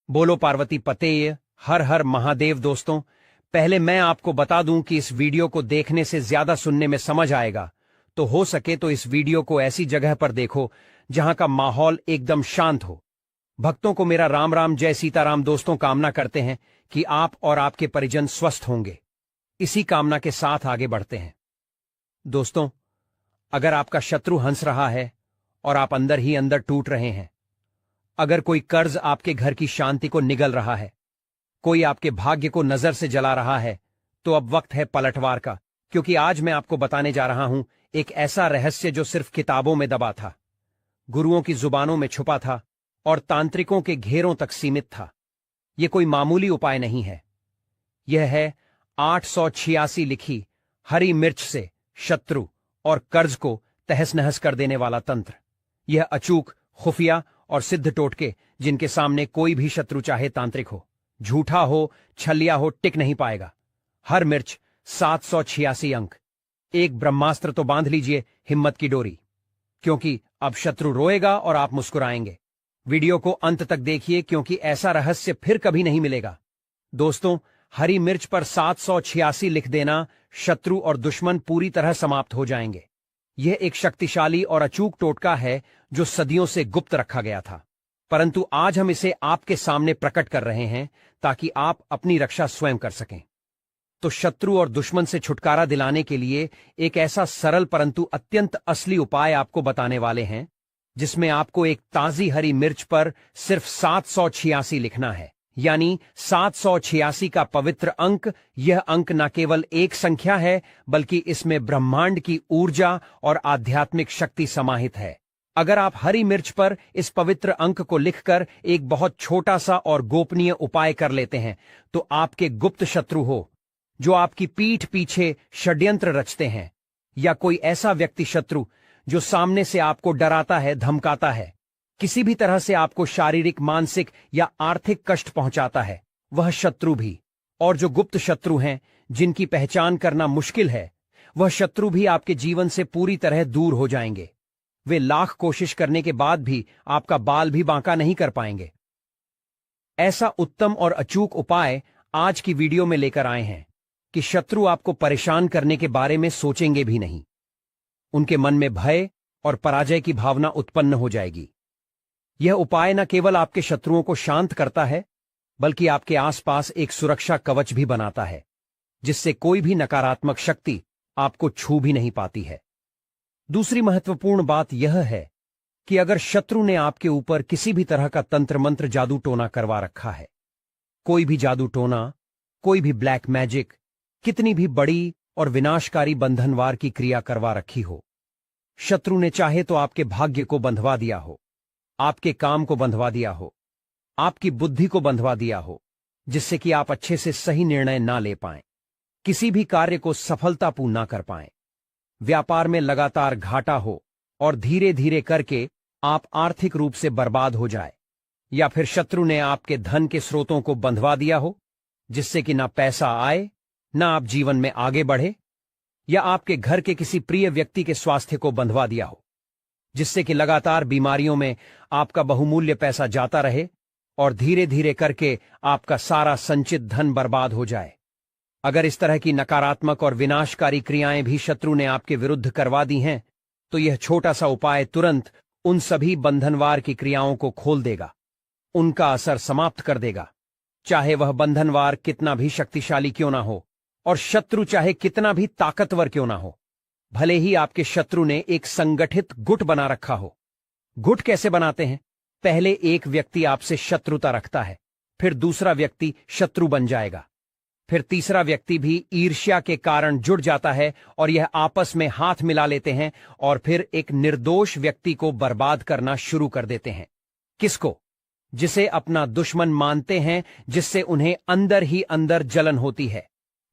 बोलो पार्वती पतेय, हर हर महादेव। दोस्तों, पहले मैं आपको बता दूं कि इस वीडियो को देखने से ज्यादा सुनने में समझ आएगा, तो हो सके तो इस वीडियो को ऐसी जगह पर देखो जहां का माहौल एकदम शांत हो। भक्तों को मेरा राम राम, जय सीताराम। दोस्तों, कामना करते हैं कि आप और आपके परिजन स्वस्थ होंगे। इसी कामना के साथ आगे बढ़ते हैं। दोस्तों, अगर आपका शत्रु हंस रहा है और आप अंदर ही अंदर टूट रहे हैं, अगर कोई कर्ज आपके घर की शांति को निगल रहा है, कोई आपके भाग्य को नजर से जला रहा है, तो अब वक्त है पलटवार का। क्योंकि आज मैं आपको बताने जा रहा हूं एक ऐसा रहस्य जो सिर्फ किताबों में दबा था, गुरुओं की जुबानों में छुपा था और तांत्रिकों के घेरों तक सीमित था। यह कोई मामूली उपाय नहीं है। यह है 886 लिखी हरी मिर्च से शत्रु और कर्ज को तहस नहस कर देने वाला तंत्र। यह अचूक, खुफिया और सिद्ध टोटके जिनके सामने कोई भी शत्रु, चाहे तांत्रिक हो, झूठा हो, छलिया हो, टिक नहीं पाएगा। हर मिर्च 786 अंक। एक ब्रह्मास्त्र तो बांध लीजिए हिम्मत की डोरी, क्योंकि अब शत्रु रोएगा और आप मुस्कुराएंगे। वीडियो को अंत तक देखिए, क्योंकि ऐसा रहस्य फिर कभी नहीं मिलेगा। दोस्तों, हरी मिर्च पर 786 लिख देना, शत्रु और दुश्मन पूरी तरह समाप्त हो जाएंगे। यह एक शक्तिशाली और अचूक टोटका है जो सदियों से गुप्त रखा गया था, परंतु आज हम इसे आपके सामने प्रकट कर रहे हैं ताकि आप अपनी रक्षा स्वयं कर सकें। तो शत्रु और दुश्मन से छुटकारा दिलाने के लिए एक ऐसा सरल परंतु अत्यंत असली उपाय आपको बताने वाले हैं, जिसमें आपको एक ताजी हरी मिर्च पर सिर्फ 786 लिखना है, यानी 786 का पवित्र अंक। यह अंक न केवल एक संख्या है, बल्कि इसमें ब्रह्मांड की ऊर्जा और आध्यात्मिक शक्ति समाहित है। अगर आप हरी मिर्च पर इस पवित्र अंक को लिखकर एक बहुत छोटा सा और गोपनीय उपाय कर लेते हैं, तो आपके गुप्त शत्रु हो, जो आपकी पीठ पीछे षड्यंत्र रचते हैं, या कोई ऐसा व्यक्ति शत्रु जो सामने से आपको डराता है, धमकाता है, किसी भी तरह से आपको शारीरिक, मानसिक या आर्थिक कष्ट पहुंचाता है, वह शत्रु भी, और जो गुप्त शत्रु हैं जिनकी पहचान करना मुश्किल है, वह शत्रु भी आपके जीवन से पूरी तरह दूर हो जाएंगे। वे लाख कोशिश करने के बाद भी आपका बाल भी बांका नहीं कर पाएंगे। ऐसा उत्तम और अचूक उपाय आज की वीडियो में लेकर आए हैं कि शत्रु आपको परेशान करने के बारे में सोचेंगे भी नहीं। उनके मन में भय और पराजय की भावना उत्पन्न हो जाएगी। यह उपाय न केवल आपके शत्रुओं को शांत करता है, बल्कि आपके आसपास एक सुरक्षा कवच भी बनाता है, जिससे कोई भी नकारात्मक शक्ति आपको छू भी नहीं पाती है। दूसरी महत्वपूर्ण बात यह है कि अगर शत्रु ने आपके ऊपर किसी भी तरह का तंत्र मंत्र, जादू टोना करवा रखा है, कोई भी जादू टोना, कोई भी ब्लैक मैजिक, कितनी भी बड़ी और विनाशकारी बंधनवार की क्रिया करवा रखी हो, शत्रु ने चाहे तो आपके भाग्य को बंधवा दिया हो, आपके काम को बंधवा दिया हो, आपकी बुद्धि को बंधवा दिया हो, जिससे कि आप अच्छे से सही निर्णय ना ले पाएं, किसी भी कार्य को सफलतापूर्ण ना कर पाएं, व्यापार में लगातार घाटा हो और धीरे धीरे करके आप आर्थिक रूप से बर्बाद हो जाए, या फिर शत्रु ने आपके धन के स्रोतों को बंधवा दिया हो, जिससे कि ना पैसा आए, ना आप जीवन में आगे बढ़े, या आपके घर के किसी प्रिय व्यक्ति के स्वास्थ्य को बंधवा दिया हो, जिससे कि लगातार बीमारियों में आपका बहुमूल्य पैसा जाता रहे और धीरे धीरे करके आपका सारा संचित धन बर्बाद हो जाए। अगर इस तरह की नकारात्मक और विनाशकारी क्रियाएं भी शत्रु ने आपके विरुद्ध करवा दी हैं, तो यह छोटा सा उपाय तुरंत उन सभी बंधनवार की क्रियाओं को खोल देगा, उनका असर समाप्त कर देगा। चाहे वह बंधनवार कितना भी शक्तिशाली क्यों ना हो, और शत्रु चाहे कितना भी ताकतवर क्यों ना हो, भले ही आपके शत्रु ने एक संगठित गुट बना रखा हो। गुट कैसे बनाते हैं? पहले एक व्यक्ति आपसे शत्रुता रखता है, फिर दूसरा व्यक्ति शत्रु बन जाएगा, फिर तीसरा व्यक्ति भी ईर्ष्या के कारण जुड़ जाता है और यह आपस में हाथ मिला लेते हैं और फिर एक निर्दोष व्यक्ति को बर्बाद करना शुरू कर देते हैं। किसको? जिसे अपना दुश्मन मानते हैं, जिससे उन्हें अंदर ही अंदर जलन होती है,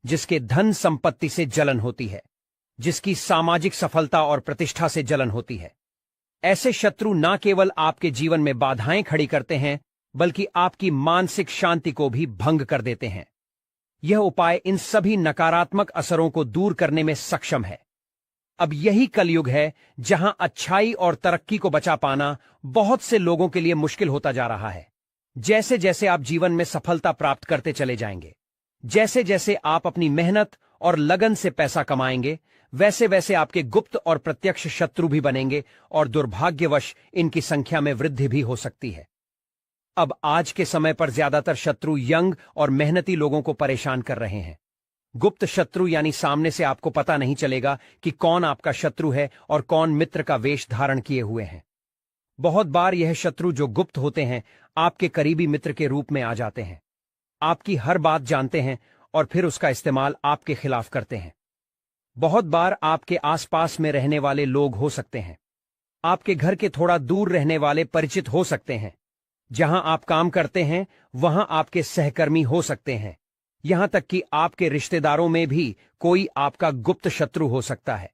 जिसके धन संपत्ति से जलन होती है, जिसकी सामाजिक सफलता और प्रतिष्ठा से जलन होती है। ऐसे शत्रु न केवल आपके जीवन में बाधाएं खड़ी करते हैं, बल्कि आपकी मानसिक शांति को भी भंग कर देते हैं। यह उपाय इन सभी नकारात्मक असरों को दूर करने में सक्षम है। अब यही कलयुग है जहां अच्छाई और तरक्की को बचा पाना बहुत से लोगों के लिए मुश्किल होता जा रहा है। जैसे जैसे आप जीवन में सफलता प्राप्त करते चले जाएंगे, जैसे जैसे आप अपनी मेहनत और लगन से पैसा कमाएंगे, वैसे वैसे आपके गुप्त और प्रत्यक्ष शत्रु भी बनेंगे और दुर्भाग्यवश इनकी संख्या में वृद्धि भी हो सकती है। अब आज के समय पर ज्यादातर शत्रु यंग और मेहनती लोगों को परेशान कर रहे हैं। गुप्त शत्रु यानी सामने से आपको पता नहीं चलेगा कि कौन आपका शत्रु है और कौन मित्र का वेश धारण किए हुए हैं। बहुत बार यह शत्रु जो गुप्त होते हैं आपके करीबी मित्र के रूप में आ जाते हैं, आपकी हर बात जानते हैं और फिर उसका इस्तेमाल आपके खिलाफ करते हैं। बहुत बार आपके आसपास में रहने वाले लोग हो सकते हैं, आपके घर के थोड़ा दूर रहने वाले परिचित हो सकते हैं, जहां आप काम करते हैं वहां आपके सहकर्मी हो सकते हैं, यहां तक कि आपके रिश्तेदारों में भी कोई आपका गुप्त शत्रु हो सकता है।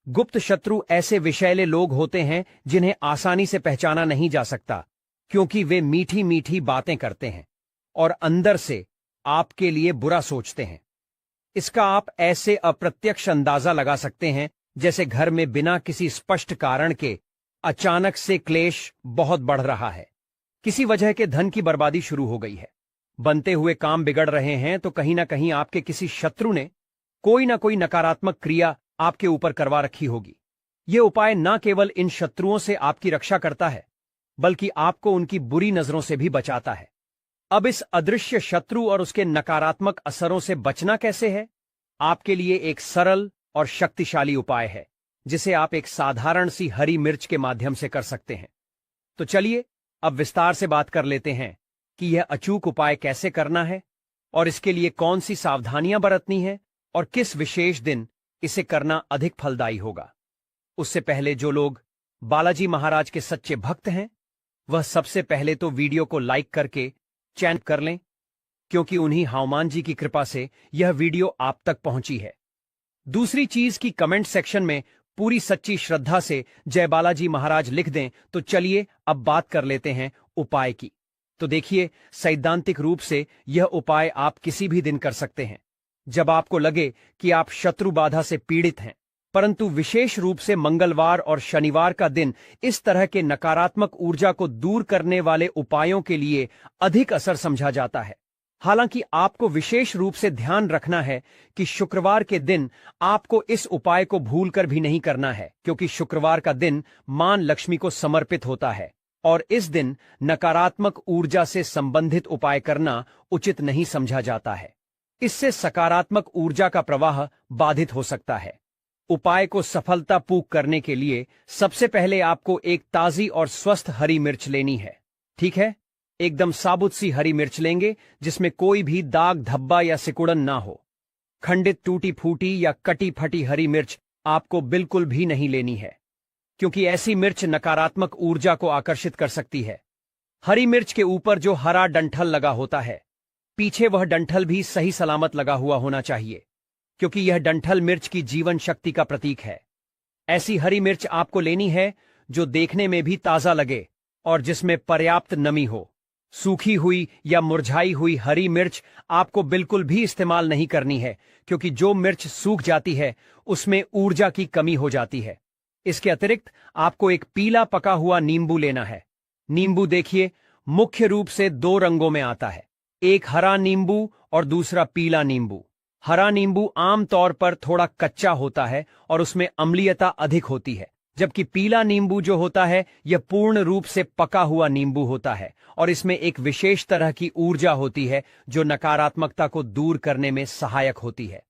गुप्त शत्रु ऐसे विषैले लोग होते हैं जिन्हें आसानी से पहचाना नहीं जा सकता, क्योंकि वे मीठी मीठी बातें करते हैं और अंदर से आपके लिए बुरा सोचते हैं। इसका आप ऐसे अप्रत्यक्ष अंदाजा लगा सकते हैं जैसे घर में बिना किसी स्पष्ट कारण के अचानक से क्लेश बहुत बढ़ रहा है, किसी वजह के धन की बर्बादी शुरू हो गई है, बनते हुए काम बिगड़ रहे हैं, तो कहीं ना कहीं आपके किसी शत्रु ने कोई ना कोई नकारात्मक क्रिया आपके ऊपर करवा रखी होगी। यह उपाय न केवल इन शत्रुओं से आपकी रक्षा करता है, बल्कि आपको उनकी बुरी नजरों से भी बचाता है। अब इस अदृश्य शत्रु और उसके नकारात्मक असरों से बचना कैसे है? आपके लिए एक सरल और शक्तिशाली उपाय है, जिसे आप एक साधारण सी हरी मिर्च के माध्यम से कर सकते हैं। तो चलिए अब विस्तार से बात कर लेते हैं कि यह अचूक उपाय कैसे करना है और इसके लिए कौन सी सावधानियां बरतनी है और किस विशेष दिन इसे करना अधिक फलदायी होगा। उससे पहले जो लोग बालाजी महाराज के सच्चे भक्त हैं, वह सबसे पहले तो वीडियो को लाइक करके चैनल कर लें, क्योंकि उन्हीं हनुमान जी की कृपा से यह वीडियो आप तक पहुंची है। दूसरी चीज की कमेंट सेक्शन में पूरी सच्ची श्रद्धा से जय बालाजी महाराज लिख दें। तो चलिए अब बात कर लेते हैं उपाय की। तो देखिए, सैद्धांतिक रूप से यह उपाय आप किसी भी दिन कर सकते हैं जब आपको लगे कि आप शत्रु बाधा से पीड़ित हैं, परंतु विशेष रूप से मंगलवार और शनिवार का दिन इस तरह के नकारात्मक ऊर्जा को दूर करने वाले उपायों के लिए अधिक असर समझा जाता है। हालांकि आपको विशेष रूप से ध्यान रखना है कि शुक्रवार के दिन आपको इस उपाय को भूलकर भी नहीं करना है, क्योंकि शुक्रवार का दिन मां लक्ष्मी को समर्पित होता है और इस दिन नकारात्मक ऊर्जा से संबंधित उपाय करना उचित नहीं समझा जाता है। इससे सकारात्मक ऊर्जा का प्रवाह बाधित हो सकता है। उपाय को सफलतापूर्वक करने के लिए सबसे पहले आपको एक ताजी और स्वस्थ हरी मिर्च लेनी है। ठीक है, एकदम साबुत सी हरी मिर्च लेंगे जिसमें कोई भी दाग, धब्बा या सिकुड़न ना हो। खंडित, टूटी फूटी या कटी फटी हरी मिर्च आपको बिल्कुल भी नहीं लेनी है, क्योंकि ऐसी मिर्च नकारात्मक ऊर्जा को आकर्षित कर सकती है। हरी मिर्च के ऊपर जो हरा डंठल लगा होता है, पीछे वह डंठल भी सही सलामत लगा हुआ होना चाहिए, क्योंकि यह डंठल मिर्च की जीवन शक्ति का प्रतीक है। ऐसी हरी मिर्च आपको लेनी है जो देखने में भी ताजा लगे और जिसमें पर्याप्त नमी हो। सूखी हुई या मुरझाई हुई हरी मिर्च आपको बिल्कुल भी इस्तेमाल नहीं करनी है, क्योंकि जो मिर्च सूख जाती है उसमें ऊर्जा की कमी हो जाती है। इसके अतिरिक्त आपको एक पीला पका हुआ नींबू लेना है। नींबू देखिए मुख्य रूप से दो रंगों में आता है, एक हरा नींबू और दूसरा पीला नींबू। हरा नींबू आमतौर पर थोड़ा कच्चा होता है और उसमें अम्लीयता अधिक होती है, जबकि पीला नींबू जो होता है यह पूर्ण रूप से पका हुआ नींबू होता है और इसमें एक विशेष तरह की ऊर्जा होती है जो नकारात्मकता को दूर करने में सहायक होती है।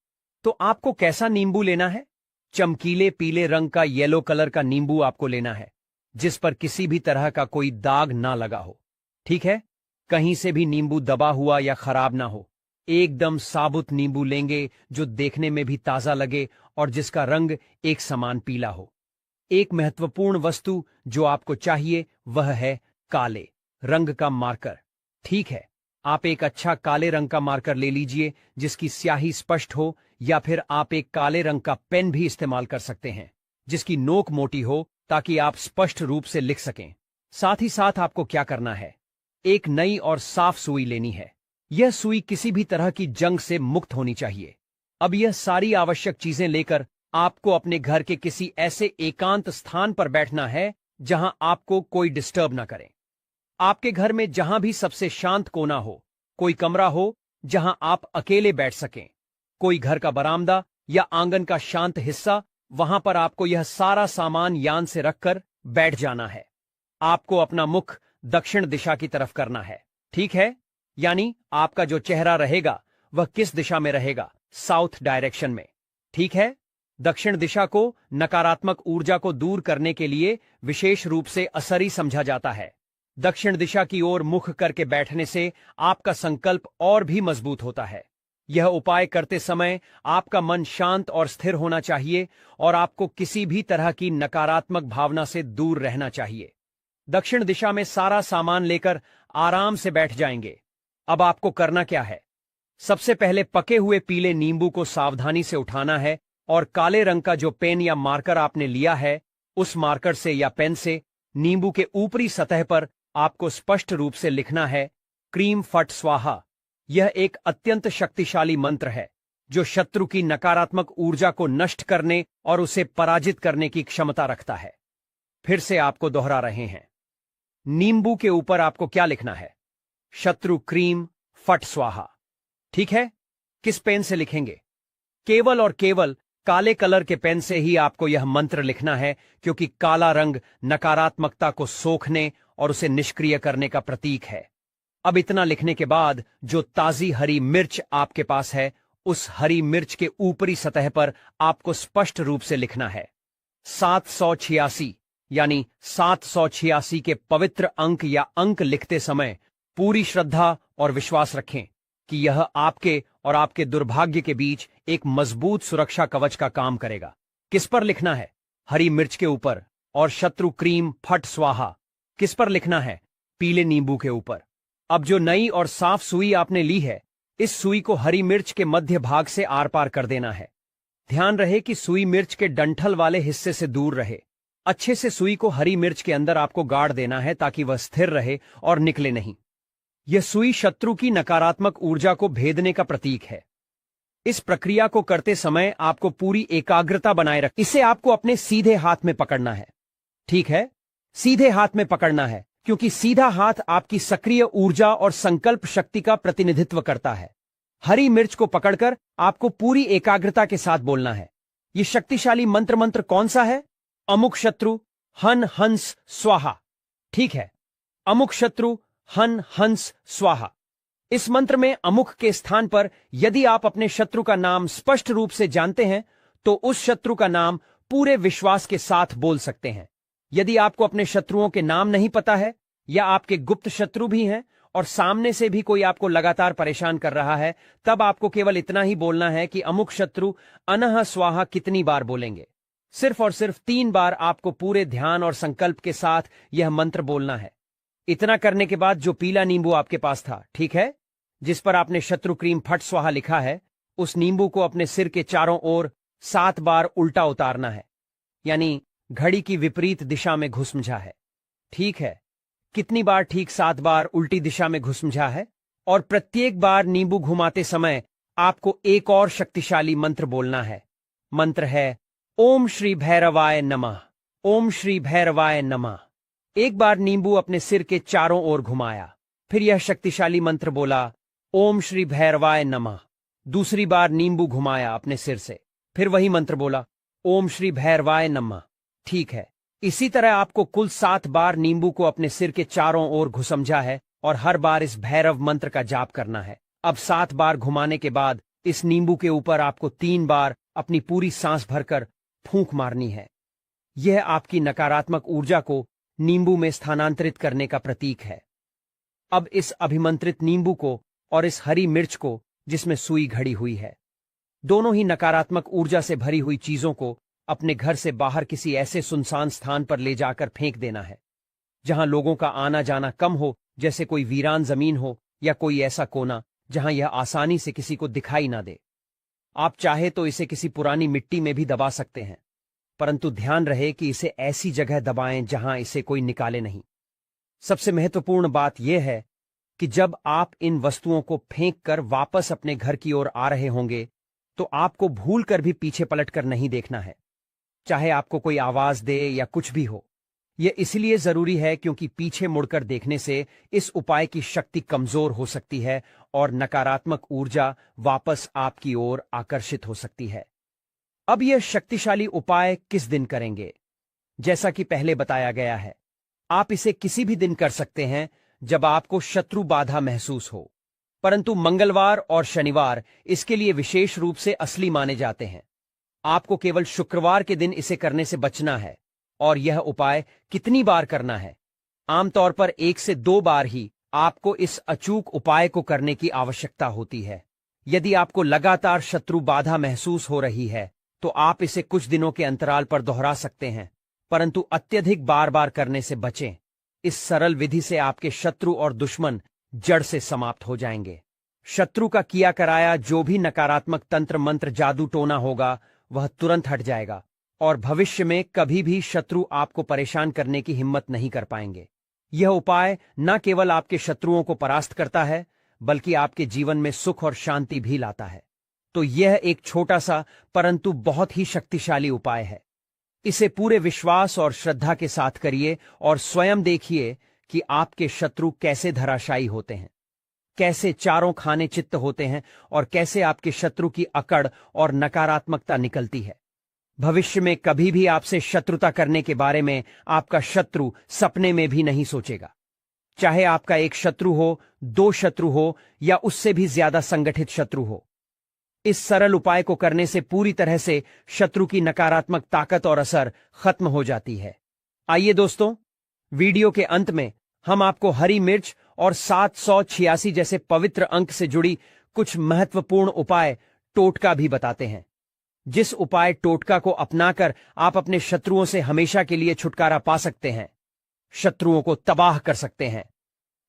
तो आपको कैसा नींबू लेना है? चमकीले पीले रंग का येलो कलर का नींबू आपको लेना है, जिस पर किसी भी तरह का कोई दाग ना लगा हो। ठीक है, कहीं से भी नींबू दबा हुआ या खराब ना हो। एकदम साबुत नींबू लेंगे जो देखने में भी ताजा लगे और जिसका रंग एक समान पीला हो। एक महत्वपूर्ण वस्तु जो आपको चाहिए वह है काले रंग का मार्कर। ठीक है, आप एक अच्छा काले रंग का मार्कर ले लीजिए जिसकी स्याही स्पष्ट हो, या फिर आप एक काले रंग का पेन भी इस्तेमाल कर सकते हैं जिसकी नोक मोटी हो, ताकि आप स्पष्ट रूप से लिख सकें। साथ ही साथ आपको क्या करना है, एक नई और साफ सुई लेनी है। यह सुई किसी भी तरह की जंग से मुक्त होनी चाहिए। अब यह सारी आवश्यक चीजें लेकर आपको अपने घर के किसी ऐसे एकांत स्थान पर बैठना है जहां आपको कोई डिस्टर्ब ना करे। आपके घर में जहां भी सबसे शांत कोना हो, कोई कमरा हो जहां आप अकेले बैठ सकें, कोई घर का बरामदा या आंगन का शांत हिस्सा, वहां पर आपको यह सारा सामान यान से रखकर बैठ जाना है। आपको अपना मुख दक्षिण दिशा की तरफ करना है, ठीक है? यानी आपका जो चेहरा रहेगा वह किस दिशा में रहेगा? साउथ डायरेक्शन में, ठीक है? दक्षिण दिशा को नकारात्मक ऊर्जा को दूर करने के लिए विशेष रूप से असरी समझा जाता है। दक्षिण दिशा की ओर मुख करके बैठने से आपका संकल्प और भी मजबूत होता है। यह उपाय करते समय आपका मन शांत और स्थिर होना चाहिए और आपको किसी भी तरह की नकारात्मक भावना से दूर रहना चाहिए। दक्षिण दिशा में सारा सामान लेकर आराम से बैठ जाएंगे। अब आपको करना क्या है? सबसे पहले पके हुए पीले नींबू को सावधानी से उठाना है और काले रंग का जो पेन या मार्कर आपने लिया है, उस मार्कर से या पेन से नींबू के ऊपरी सतह पर आपको स्पष्ट रूप से लिखना है, क्रीम फट स्वाहा। यह एक अत्यंत शक्तिशाली मंत्र है जो शत्रु की नकारात्मक ऊर्जा को नष्ट करने और उसे पराजित करने की क्षमता रखता है। फिर से आपको दोहरा रहे हैं। नींबू के ऊपर आपको क्या लिखना है? शत्रु क्रीम फट स्वाहा, ठीक है? किस पेन से लिखेंगे? केवल और केवल काले कलर के पेन से ही आपको यह मंत्र लिखना है, क्योंकि काला रंग नकारात्मकता को सोखने और उसे निष्क्रिय करने का प्रतीक है। अब इतना लिखने के बाद जो ताजी हरी मिर्च आपके पास है, उस हरी मिर्च के ऊपरी सतह पर आपको स्पष्ट रूप से लिखना है 786, यानी 786 के पवित्र अंक या अंक लिखते समय पूरी श्रद्धा और विश्वास रखें कि यह आपके और आपके दुर्भाग्य के बीच एक मजबूत सुरक्षा कवच का काम करेगा। किस पर लिखना है? हरी मिर्च के ऊपर। और शत्रु क्रीम फट स्वाहा किस पर लिखना है? पीले नींबू के ऊपर। अब जो नई और साफ सुई आपने ली है, इस सुई को हरी मिर्च के मध्य भाग से आर पार कर देना है। ध्यान रहे कि सुई मिर्च के डंठल वाले हिस्से से दूर रहे। अच्छे से सुई को हरी मिर्च के अंदर आपको गाड़ देना है ताकि वह स्थिर रहे और निकले नहीं। यह सुई शत्रु की नकारात्मक ऊर्जा को भेदने का प्रतीक है। इस प्रक्रिया को करते समय आपको पूरी एकाग्रता बनाए रख। इसे आपको अपने सीधे हाथ में पकड़ना है, ठीक है? सीधे हाथ में पकड़ना है, क्योंकि सीधा हाथ आपकी सक्रिय ऊर्जा और संकल्प शक्ति का प्रतिनिधित्व करता है। हरी मिर्च को पकड़कर आपको पूरी एकाग्रता के साथ बोलना है। यह शक्तिशाली मंत्र कौन सा है? अमुक शत्रु हन हंस स्वाहा, ठीक है? अमुक शत्रु हन हंस स्वाहा। इस मंत्र में अमुक के स्थान पर यदि आप अपने शत्रु का नाम स्पष्ट रूप से जानते हैं तो उस शत्रु का नाम पूरे विश्वास के साथ बोल सकते हैं। यदि आपको अपने शत्रुओं के नाम नहीं पता है या आपके गुप्त शत्रु भी हैं और सामने से भी कोई आपको लगातार परेशान कर रहा है, तब आपको केवल इतना ही बोलना है कि अमुक शत्रु अनह स्वाहा कितनी बार बोलेंगे? सिर्फ और सिर्फ 3 बार आपको पूरे ध्यान और संकल्प के साथ यह मंत्र बोलना है। इतना करने के बाद जो पीला नींबू आपके पास था, ठीक है, जिस पर आपने शत्रु क्रीम फट स्वाहा लिखा है, उस नींबू को अपने सिर के चारों ओर 7 बार उल्टा उतारना है, यानी घड़ी की विपरीत दिशा में घुसमझा है, ठीक है? कितनी बार? ठीक 7 बार उल्टी दिशा में घुसमझा है। और प्रत्येक बार नींबू घुमाते समय आपको एक और शक्तिशाली मंत्र बोलना है। मंत्र है ओम श्री भैरवाय नमः, ओम श्री भैरवाय नमः। एक बार नींबू अपने सिर के चारों ओर घुमाया, फिर यह शक्तिशाली मंत्र बोला ओम श्री भैरवाय नमः। दूसरी बार नींबू घुमाया अपने सिर से, फिर वही मंत्र बोला ओम श्री भैरवाय नमः, ठीक है? इसी तरह आपको कुल 7 बार नींबू को अपने सिर के चारों ओर घुसमझा है और हर बार इस भैरव मंत्र का जाप करना है। अब 7 बार घुमाने के बाद इस नींबू के ऊपर आपको 3 बार अपनी पूरी सांस भरकर फूंक मारनी है। यह आपकी नकारात्मक ऊर्जा को नींबू में स्थानांतरित करने का प्रतीक है। अब इस अभिमंत्रित नींबू को और इस हरी मिर्च को जिसमें सुई घड़ी हुई है, दोनों ही नकारात्मक ऊर्जा से भरी हुई चीजों को अपने घर से बाहर किसी ऐसे सुनसान स्थान पर ले जाकर फेंक देना है जहां लोगों का आना जाना कम हो, जैसे कोई वीरान जमीन हो या कोई ऐसा कोना जहां यह आसानी से किसी को दिखाई ना दे। आप चाहे तो इसे किसी पुरानी मिट्टी में भी दबा सकते हैं, परंतु ध्यान रहे कि इसे ऐसी जगह दबाएं जहां इसे कोई निकाले नहीं। सबसे महत्वपूर्ण बात यह है कि जब आप इन वस्तुओं को फेंक कर वापस अपने घर की ओर आ रहे होंगे तो आपको भूल कर भी पीछे पलट कर नहीं देखना है, चाहे आपको कोई आवाज दे या कुछ भी हो। यह इसलिए जरूरी है क्योंकि पीछे मुड़कर देखने से इस उपाय की शक्ति कमजोर हो सकती है और नकारात्मक ऊर्जा वापस आपकी ओर आकर्षित हो सकती है। अब यह शक्तिशाली उपाय किस दिन करेंगे? जैसा कि पहले बताया गया है, आप इसे किसी भी दिन कर सकते हैं जब आपको शत्रु बाधा महसूस हो, परंतु मंगलवार और शनिवार इसके लिए विशेष रूप से असली माने जाते हैं। आपको केवल शुक्रवार के दिन इसे करने से बचना है। और यह उपाय कितनी बार करना है? आमतौर पर 1 से 2 बार ही आपको इस अचूक उपाय को करने की आवश्यकता होती है। यदि आपको लगातार शत्रु बाधा महसूस हो रही है तो आप इसे कुछ दिनों के अंतराल पर दोहरा सकते हैं, परंतु अत्यधिक बार बार करने से बचें। इस सरल विधि से आपके शत्रु और दुश्मन जड़ से समाप्त हो जाएंगे। शत्रु का किया कराया जो भी नकारात्मक तंत्र मंत्र जादू टोना होगा वह तुरंत हट जाएगा और भविष्य में कभी भी शत्रु आपको परेशान करने की हिम्मत नहीं कर पाएंगे। यह उपाय न केवल आपके शत्रुओं को परास्त करता है बल्कि आपके जीवन में सुख और शांति भी लाता है। तो यह एक छोटा सा परंतु बहुत ही शक्तिशाली उपाय है। इसे पूरे विश्वास और श्रद्धा के साथ करिए और स्वयं देखिए कि आपके शत्रु कैसे धराशायी होते हैं, कैसे चारों खाने चित्त होते हैं और कैसे आपके शत्रु की अकड़ और नकारात्मकता निकलती है। भविष्य में कभी भी आपसे शत्रुता करने के बारे में आपका शत्रु सपने में भी नहीं सोचेगा। चाहे आपका एक शत्रु हो, 2 शत्रु हो या उससे भी ज्यादा संगठित शत्रु हो। इस सरल उपाय को करने से पूरी तरह से शत्रु की नकारात्मक ताकत और असर खत्म हो जाती है। आइए दोस्तों, वीडियो के अंत में हम आपको हरी मिर्च और 786 जैसे पवित्र अंक से जुड़ी कुछ महत्वपूर्ण उपाय टोटका भी बताते हैं, जिस उपाय टोटका को अपनाकर आप अपने शत्रुओं से हमेशा के लिए छुटकारा पा सकते हैं, शत्रुओं को तबाह कर सकते हैं।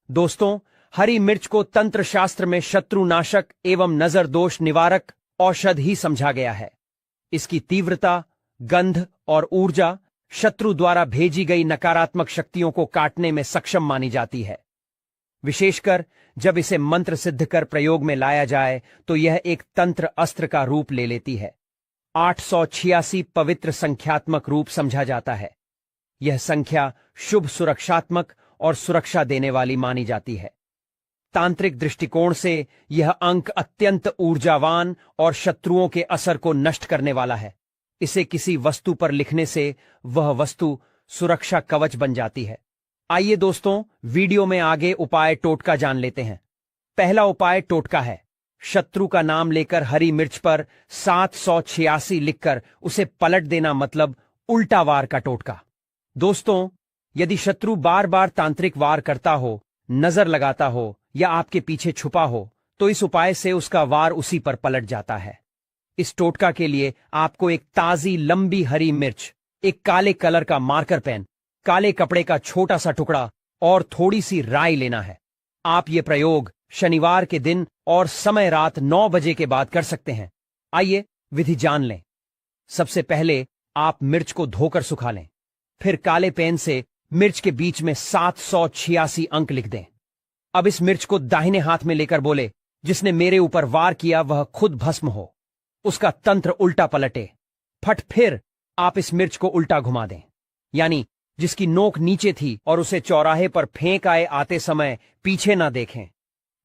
दोस्तों, हरी मिर्च को तंत्र शास्त्र में शत्रुनाशक एवं नजर दोष निवारक औषध ही समझा गया है। इसकी तीव्रता, गंध और ऊर्जा शत्रु द्वारा भेजी गई नकारात्मक शक्तियों को काटने में सक्षम मानी जाती है। विशेषकर जब इसे मंत्र सिद्ध कर प्रयोग में लाया जाए तो यह एक तंत्र अस्त्र का रूप ले लेती है। 886 पवित्र संख्यात्मक रूप समझा जाता है। यह संख्या शुभ, सुरक्षात्मक और सुरक्षा देने वाली मानी जाती है। तांत्रिक दृष्टिकोण से यह अंक अत्यंत ऊर्जावान और शत्रुओं के असर को नष्ट करने वाला है। इसे किसी वस्तु पर लिखने से वह वस्तु सुरक्षा कवच बन जाती है। आइए दोस्तों, वीडियो में आगे उपाय टोटका जान लेते हैं। पहला उपाय टोटका है। शत्रु का नाम लेकर हरी मिर्च पर 786 लिखकर उसे पलट देना, मतलब उल्टा वार का टोटका। दोस्तों, यदि शत्रु बार बार तांत्रिक वार करता हो, नजर लगाता हो या आपके पीछे छुपा हो तो इस उपाय से उसका वार उसी पर पलट जाता है। इस टोटका के लिए आपको एक ताजी लंबी हरी मिर्च, एक काले कलर का मार्कर पेन, काले कपड़े का छोटा सा टुकड़ा और थोड़ी सी राई लेना है। आप ये प्रयोग शनिवार के दिन और समय रात 9 बजे के बाद कर सकते हैं। आइए विधि जान लें। सबसे पहले आप मिर्च को धोकर सुखा लें, फिर काले पेन से मिर्च के बीच में 786 अंक लिख दें। अब इस मिर्च को दाहिने हाथ में लेकर बोले, जिसने मेरे ऊपर वार किया वह खुद भस्म हो, उसका तंत्र उल्टा पलटे। फट फिर आप इस मिर्च को उल्टा घुमा दें, यानी जिसकी नोक नीचे थी और उसे चौराहे पर फेंक आए आते समय पीछे ना देखें।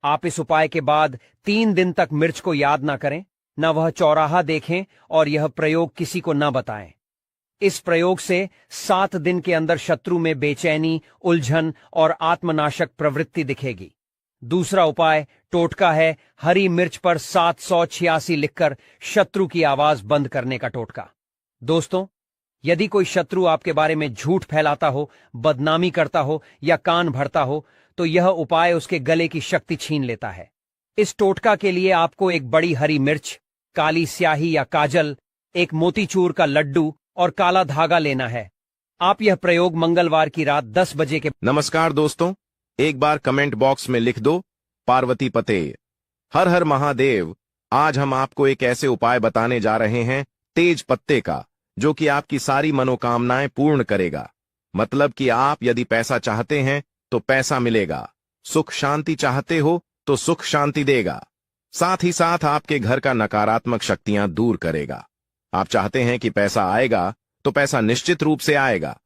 आप इस उपाय के बाद 3 दिन तक मिर्च को याद ना करें, न वह चौराहा देखें और यह प्रयोग किसी को न बताएं। इस प्रयोग से 7 दिन के अंदर शत्रु में बेचैनी, उलझन और आत्मनाशक प्रवृत्ति दिखेगी। दूसरा उपाय टोटका है हरी मिर्च पर 786 लिखकर शत्रु की आवाज बंद करने का टोटका। दोस्तों, यदि कोई शत्रु आपके बारे में झूठ फैलाता हो, बदनामी करता हो या कान भरता हो तो यह उपाय उसके गले की शक्ति छीन लेता है। इस टोटका के लिए आपको एक बड़ी हरी मिर्च, काली स्याही या काजल, एक मोतीचूर का लड्डू और काला धागा लेना है। आप यह प्रयोग मंगलवार की रात 10 बजे के। नमस्कार दोस्तों, एक बार कमेंट बॉक्स में लिख दो पार्वती पते। हर हर महादेव। आज हम आपको एक ऐसे उपाय बताने जा रहे हैं तेज पत्ते का, जो कि आपकी सारी मनोकामनाएं पूर्ण करेगा। मतलब कि आप यदि पैसा चाहते हैं तो पैसा मिलेगा, सुख शांति चाहते हो तो सुख शांति देगा, साथ ही साथ आपके घर का नकारात्मक शक्तियां दूर करेगा। आप चाहते हैं कि पैसा आएगा तो पैसा निश्चित रूप से आएगा।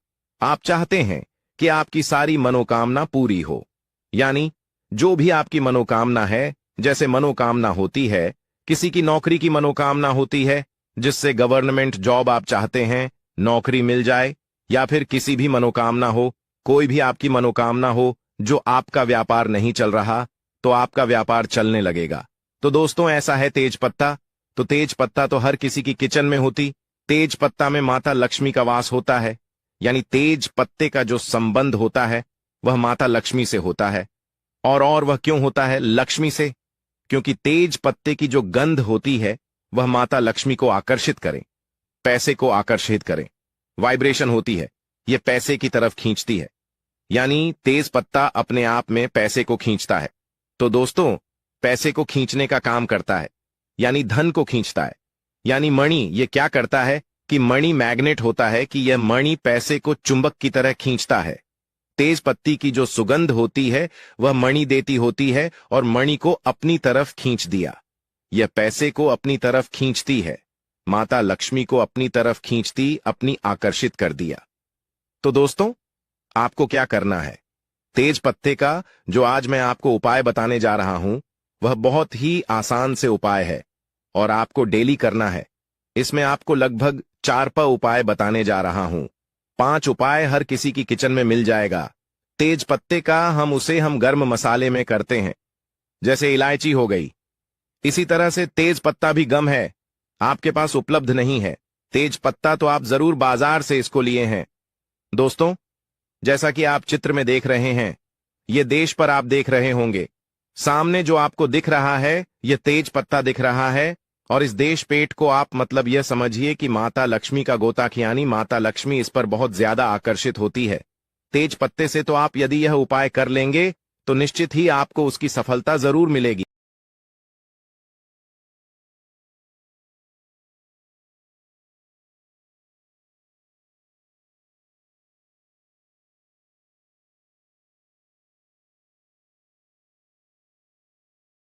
आप चाहते हैं कि आपकी सारी मनोकामना पूरी हो, यानी जो भी आपकी मनोकामना है, जैसे मनोकामना होती है, किसी की नौकरी की मनोकामना होती है, जिससे गवर्नमेंट जॉब आप चाहते हैं, नौकरी मिल जाए, या फिर किसी भी मनोकामना हो, कोई भी आपकी मनोकामना हो, जो आपका व्यापार नहीं चल रहा, तो आपका व्यापार चलने लगेगा। तो दोस्तों, ऐसा है तेज पत्ता। तो तेज पत्ता तो हर किसी की किचन में होती। तेज पत्ता में माता लक्ष्मी का वास होता है, यानी तेज पत्ते का जो संबंध होता है वह माता लक्ष्मी से होता है। और वह क्यों होता है लक्ष्मी से? क्योंकि तेज पत्ते की जो गंध होती है वह माता लक्ष्मी को आकर्षित करे, पैसे को आकर्षित करे। वाइब्रेशन होती है, यह पैसे की तरफ खींचती है, यानी तेज पत्ता अपने आप में पैसे को खींचता है। तो दोस्तों, पैसे को खींचने का काम करता है, यानी धन को खींचता है। यानी मणि ये क्या करता है कि मणि मैग्नेट होता है, कि यह मणि पैसे को चुंबक की तरह खींचता है। तेज पत्ती की जो सुगंध होती है वह मणि देती होती है और मणि को अपनी तरफ खींच दिया। यह पैसे को अपनी तरफ खींचती है, माता लक्ष्मी को अपनी तरफ खींचती, अपनी आकर्षित कर दिया। तो दोस्तों, आपको क्या करना है? तेज पत्ते का जो आज मैं आपको उपाय बताने जा रहा हूं वह बहुत ही आसान से उपाय है और आपको डेली करना है। इसमें आपको लगभग 4 उपाय बताने जा रहा हूं। 5 उपाय हर किसी की किचन में मिल जाएगा। तेज पत्ते का हम गर्म मसाले में करते हैं, जैसे इलायची हो गई। इसी तरह से तेज पत्ता भी गम है, आपके पास उपलब्ध नहीं है। तेज पत्ता तो आप जरूर बाजार से इसको लिए हैं। दोस्तों, जैसा कि आप चित्र में देख रहे हैं, ये देश पर आप देख रहे होंगे, सामने जो आपको दिख रहा है यह तेज पत्ता दिख रहा है। और इस देश पेट को आप मतलब यह समझिए कि माता लक्ष्मी का गोताख, यानी माता लक्ष्मी इस पर बहुत ज्यादा आकर्षित होती है। तेज पत्ते से तो आप यदि यह उपाय कर लेंगे तो निश्चित ही आपको उसकी सफलता जरूर मिलेगी।